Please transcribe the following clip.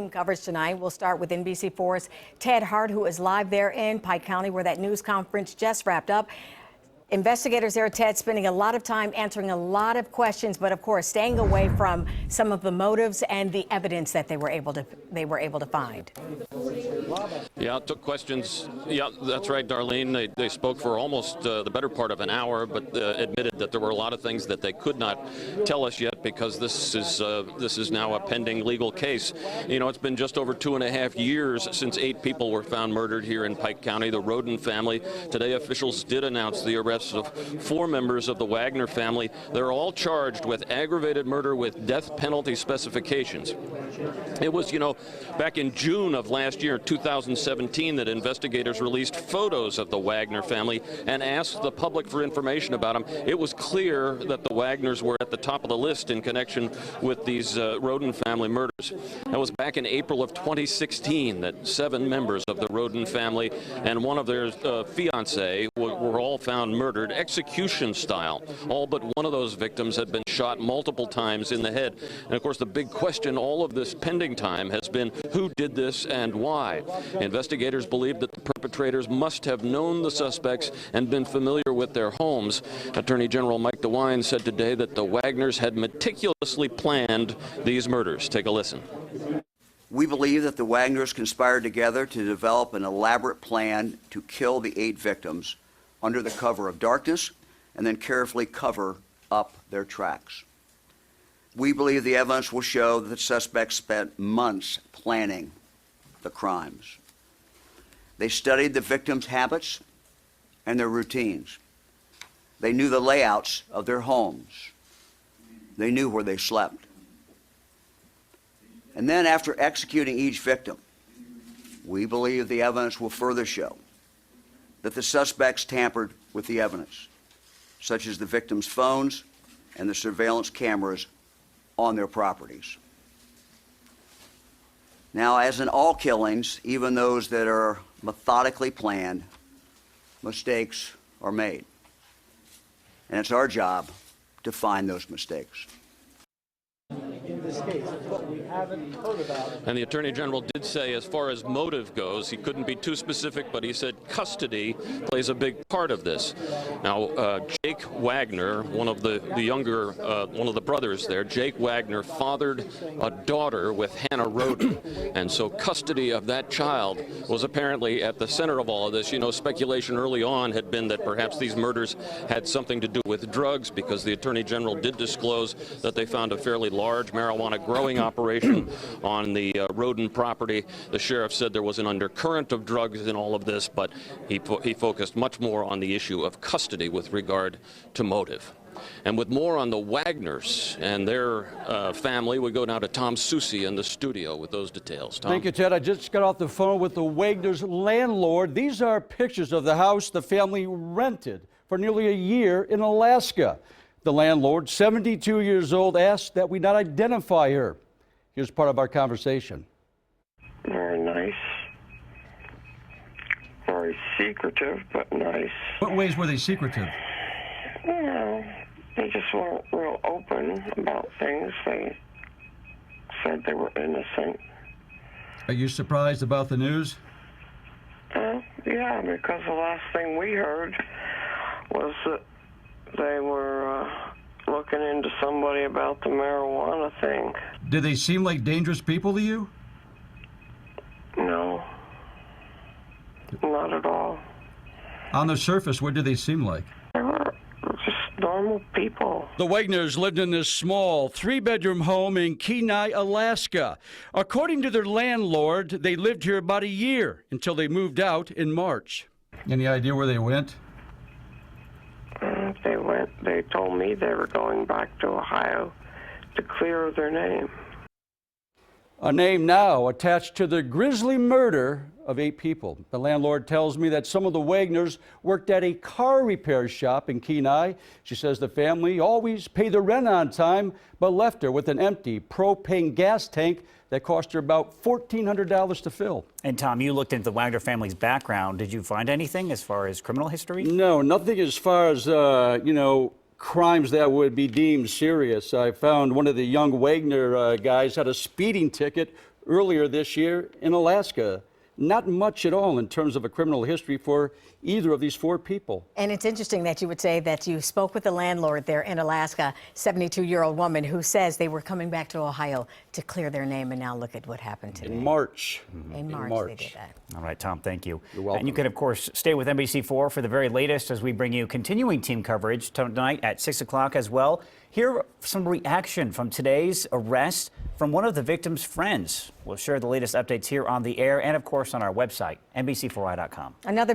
team coverage tonight. We'll start with NBC4's Ted Hart, who is live there in Pike County, where that news conference just wrapped up. Investigators there, Ted, spending a lot of time answering a lot of questions, but of course staying away from some of the motives and the evidence that they were able to find. Yeah, it took questions. Yeah, that's right, Darlene. They spoke for almost the better part of an hour, but admitted that there were a lot of things that they could not tell us yet because this is now a pending legal case. You know, it's been just over 2.5 years since 8 people were found murdered here in Pike County, the Rhoden family. Today, officials did announce the arrest of 4 members of the Wagner family. They're all charged with aggravated murder with death penalty specifications. It was, you know, back in June of last year, 2017, that investigators released photos of the Wagner family and asked the public for information about them. It was clear that the Wagners were at the top of the list in connection with these Rhoden family murders. That was back in April of 2016 that 7 members of the Rhoden family and one of their fiancé were all found murdered, execution style. All but one of those victims had been shot multiple times in the head. And of course, the big question all of this pending time has been who did this and why. Investigators believe that the perpetrators must have known the suspects and been familiar with their homes. Attorney General Mike DeWine said today that the Wagners had meticulously planned these murders. Take a listen. We believe that the Wagners conspired together to develop an elaborate plan to kill the 8 victims under the cover of darkness and then carefully cover up their tracks. We believe the evidence will show that the suspects spent months planning the crimes. They studied the victims' habits and their routines. They knew the layouts of their homes. They knew where they slept. And then after executing each victim, we believe the evidence will further show that the suspects tampered with the evidence, such as the victims' phones and the surveillance cameras on their properties. Now, as in all killings, even those that are methodically planned, mistakes are made. And it's our job to find those mistakes. In this case, but we haven't heard about it. And the Attorney General did say, as far as motive goes, he couldn't be too specific, but he said custody plays a big part of this. Now, Jake Wagner, one of the younger, one of the brothers there, Jake Wagner fathered a daughter with Hannah Rhoden, and so custody of that child was apparently at the center of all of this. You know, speculation early on had been that perhaps these murders had something to do with drugs, because the Attorney General did disclose that they found a fairly large marijuana growing operation on the Rhoden property. The sheriff said there was an undercurrent of drugs in all of this, but he focused much more on the issue of custody with regard to motive. And with more on the Wagners and their family, we go now to Tom Susi in the studio with those details. Tom? Thank you, Ted. I just got off the phone with the Wagners' landlord. These are pictures of the house the family rented for nearly a year in Alaska. The landlord, 72 years old, asked that we not identify her. Here's part of our conversation. Very nice. Very secretive, but nice. What ways were they secretive? You know, they just weren't real open about things. They said they were innocent. Are you surprised about the news? Yeah, because the last thing we heard was that they were looking into somebody about the marijuana thing. Did they seem like dangerous people to you? No, not at all. On the surface, what did they seem like? They were just normal people. The Wagners lived in this small 3-bedroom home in Kenai, Alaska. According to their landlord, they lived here about a year until they moved out in March. Any idea where they went? They told me they were going back to Ohio to clear their name. A name now attached to the grisly murder of 8 people. The landlord tells me that some of the Wagners worked at a car repair shop in Kenai. She says the family always paid the rent on time, but left her with an empty propane gas tank that cost her about $1,400 to fill. And Tom, you looked into the Wagner family's background. Did you find anything as far as criminal history? No, nothing as far as, crimes that would be deemed serious. I found one of the young Wagner guys had a speeding ticket earlier this year in Alaska. Not much at all in terms of a criminal history for either of these 4 people. And it's interesting that you would say that you spoke with the landlord there in Alaska, 72-year-old woman who says they were coming back to Ohio to clear their name, and now look at what happened today. In March. In March they did that. All right, Tom, thank you. You're welcome. And you can, of course, stay with NBC4 for the very latest as we bring you continuing team coverage tonight at 6 o'clock as well. Hear some reaction from today's arrest from one of the victim's friends. We'll share the latest updates here on the air and, of course, on our website, NBC4i.com. Another